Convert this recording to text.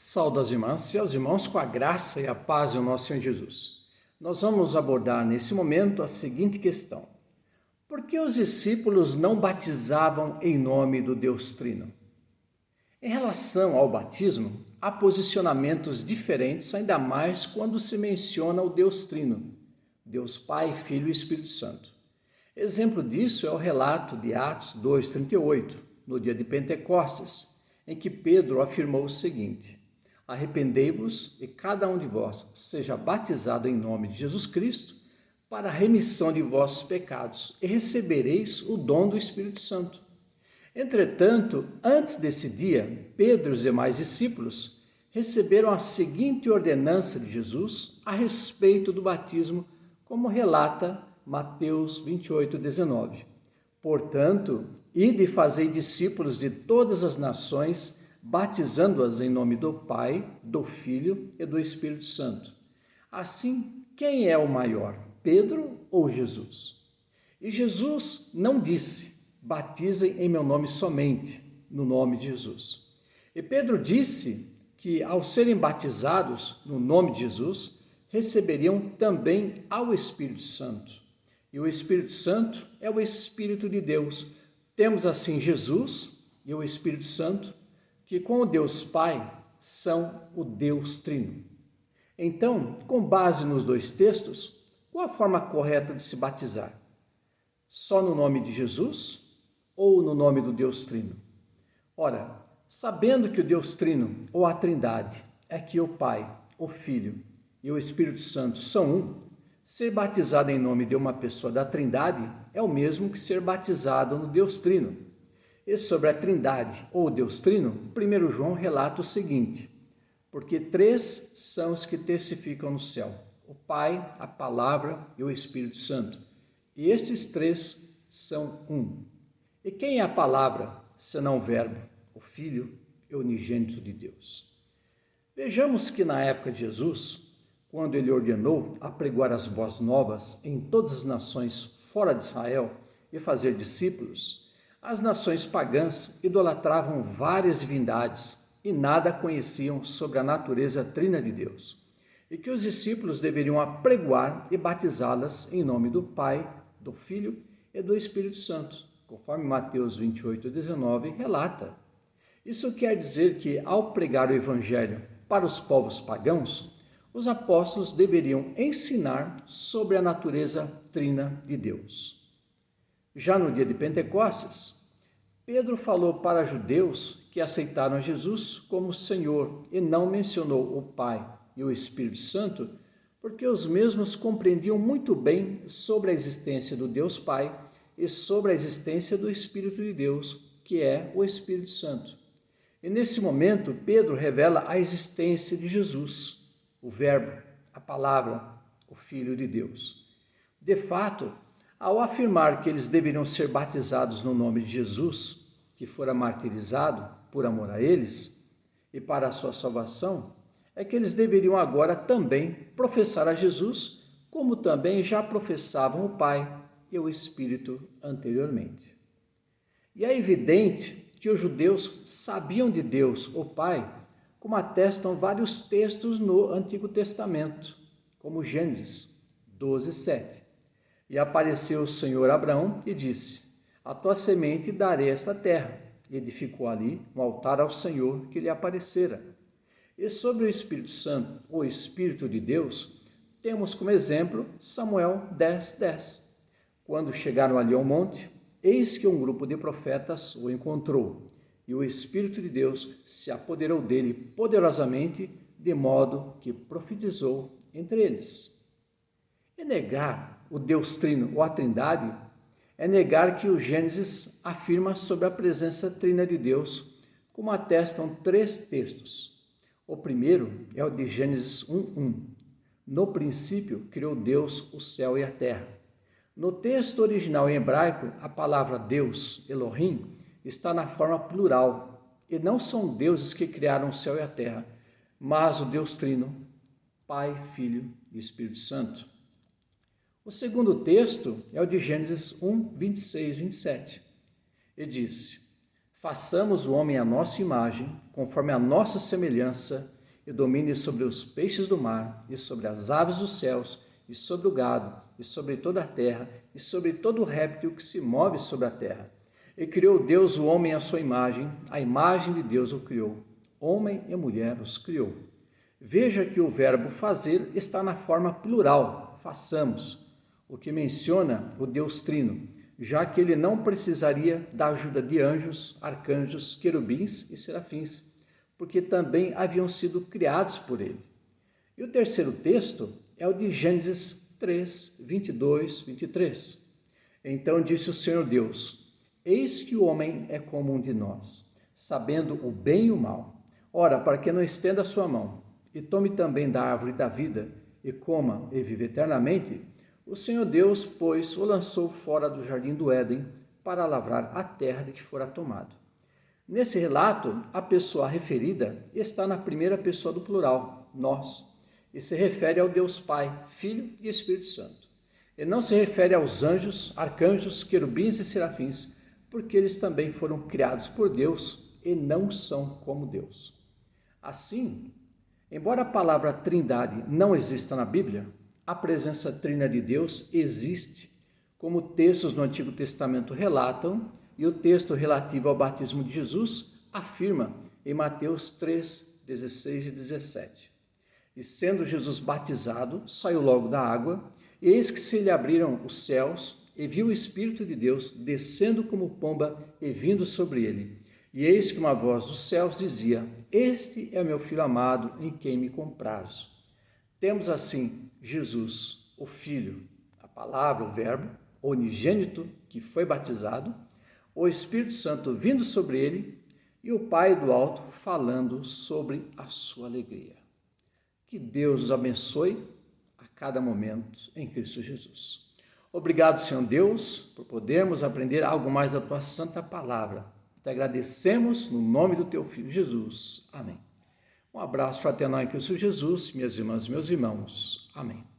Saúdo às irmãs e aos irmãos com a graça e a paz do nosso Senhor Jesus. Nós vamos abordar nesse momento a seguinte questão: por que os discípulos não batizavam em nome do Deus Trino? Em relação ao batismo, há posicionamentos diferentes, ainda mais quando se menciona o Deus Trino, Deus Pai, Filho e Espírito Santo. Exemplo disso é o relato de Atos 2:38, no dia de Pentecostes, em que Pedro afirmou o seguinte: arrependei-vos e cada um de vós seja batizado em nome de Jesus Cristo para a remissão de vossos pecados e recebereis o dom do Espírito Santo. Entretanto, antes desse dia, Pedro e os demais discípulos receberam a seguinte ordenança de Jesus a respeito do batismo, como relata Mateus 28:19. Portanto, ide e fazei discípulos de todas as nações, batizando-as em nome do Pai, do Filho e do Espírito Santo. Assim, quem é o maior, Pedro ou Jesus? E Jesus não disse: batizem em meu nome somente, no nome de Jesus. E Pedro disse que, ao serem batizados no nome de Jesus, receberiam também ao Espírito Santo. E o Espírito Santo é o Espírito de Deus. Temos assim Jesus e o Espírito Santo, que com o Deus Pai são o Deus Trino. Então, com base nos dois textos, qual a forma correta de se batizar? Só no nome de Jesus ou no nome do Deus Trino? Ora, sabendo que o Deus Trino, ou a Trindade, é que o Pai, o Filho e o Espírito Santo são um, ser batizado em nome de uma pessoa da Trindade é o mesmo que ser batizado no Deus Trino. E sobre a Trindade, ou Deus Trino, 1 João relata o seguinte: porque três são os que testificam no céu, o Pai, a Palavra e o Espírito Santo. E esses três são um. E quem é a Palavra, senão o Verbo, o Filho e o unigênito de Deus? Vejamos que na época de Jesus, quando ele ordenou apregoar as boas novas em todas as nações fora de Israel e fazer discípulos, as nações pagãs idolatravam várias divindades e nada conheciam sobre a natureza trina de Deus, e que os discípulos deveriam apregoar e batizá-las em nome do Pai, do Filho e do Espírito Santo, conforme Mateus 28:19 relata. Isso quer dizer que, ao pregar o Evangelho para os povos pagãos, os apóstolos deveriam ensinar sobre a natureza trina de Deus. Já no dia de Pentecostes, Pedro falou para judeus que aceitaram Jesus como Senhor e não mencionou o Pai e o Espírito Santo, porque os mesmos compreendiam muito bem sobre a existência do Deus Pai e sobre a existência do Espírito de Deus, que é o Espírito Santo. E nesse momento, Pedro revela a existência de Jesus, o Verbo, a Palavra, o Filho de Deus. De fato, ao afirmar que eles deveriam ser batizados no nome de Jesus, que fora martirizado por amor a eles e para a sua salvação, é que eles deveriam agora também professar a Jesus, como também já professavam o Pai e o Espírito anteriormente. E é evidente que os judeus sabiam de Deus, o Pai, como atestam vários textos no Antigo Testamento, como Gênesis 12:7. E apareceu o Senhor a Abraão e disse: a tua semente darei esta terra. E edificou ali um altar ao Senhor que lhe aparecera. E sobre o Espírito Santo, o Espírito de Deus, temos como exemplo Samuel 10:10. Quando chegaram ali ao monte, eis que um grupo de profetas o encontrou, e o Espírito de Deus se apoderou dele poderosamente, de modo que profetizou entre eles. E negar o Deus Trino ou a Trindade é negar que o Gênesis afirma sobre a presença trina de Deus, como atestam três textos. O primeiro é o de Gênesis 1:1. No princípio criou Deus o céu e a terra. No texto original em hebraico, a palavra Deus, Elohim, está na forma plural, e não são deuses que criaram o céu e a terra, mas o Deus Trino, Pai, Filho e Espírito Santo. O segundo texto é o de Gênesis 1:26-27, e diz: Façamos o homem à nossa imagem, conforme a nossa semelhança, e domine sobre os peixes do mar, e sobre as aves dos céus, e sobre o gado, e sobre toda a terra, e sobre todo o réptil que se move sobre a terra. E criou Deus o homem à sua imagem, a imagem de Deus o criou. Homem e mulher os criou. Veja que o verbo fazer está na forma plural, façamos, o que menciona o Deus Trino, já que ele não precisaria da ajuda de anjos, arcanjos, querubins e serafins, porque também haviam sido criados por ele. E o terceiro texto é o de Gênesis 3, 22, 23. Então disse o Senhor Deus: Eis que o homem é como um de nós, sabendo o bem e o mal. Ora, para que não estenda a sua mão, e tome também da árvore da vida, e coma e vive eternamente, o Senhor Deus, pois, o lançou fora do jardim do Éden, para lavrar a terra de que fora tomado. Nesse relato, a pessoa referida está na primeira pessoa do plural, nós, e se refere ao Deus Pai, Filho e Espírito Santo. E não se refere aos anjos, arcanjos, querubins e serafins, porque eles também foram criados por Deus e não são como Deus. Assim, embora a palavra Trindade não exista na Bíblia, a presença trina de Deus existe, como textos no Antigo Testamento relatam, e o texto relativo ao batismo de Jesus afirma em Mateus 3, 16 e 17. E sendo Jesus batizado, saiu logo da água, e eis que se lhe abriram os céus, e viu o Espírito de Deus descendo como pomba e vindo sobre ele. E eis que uma voz dos céus dizia: Este é o meu Filho amado, em quem me comprazo. Temos assim Jesus, o Filho, a palavra, o verbo, o unigênito que foi batizado, o Espírito Santo vindo sobre ele e o Pai do alto falando sobre a sua alegria. Que Deus os abençoe a cada momento em Cristo Jesus. Obrigado, Senhor Deus, por podermos aprender algo mais da tua santa palavra. Te agradecemos no nome do teu Filho Jesus. Amém. Um abraço fraternal em Cristo Jesus, minhas irmãs e meus irmãos. Amém.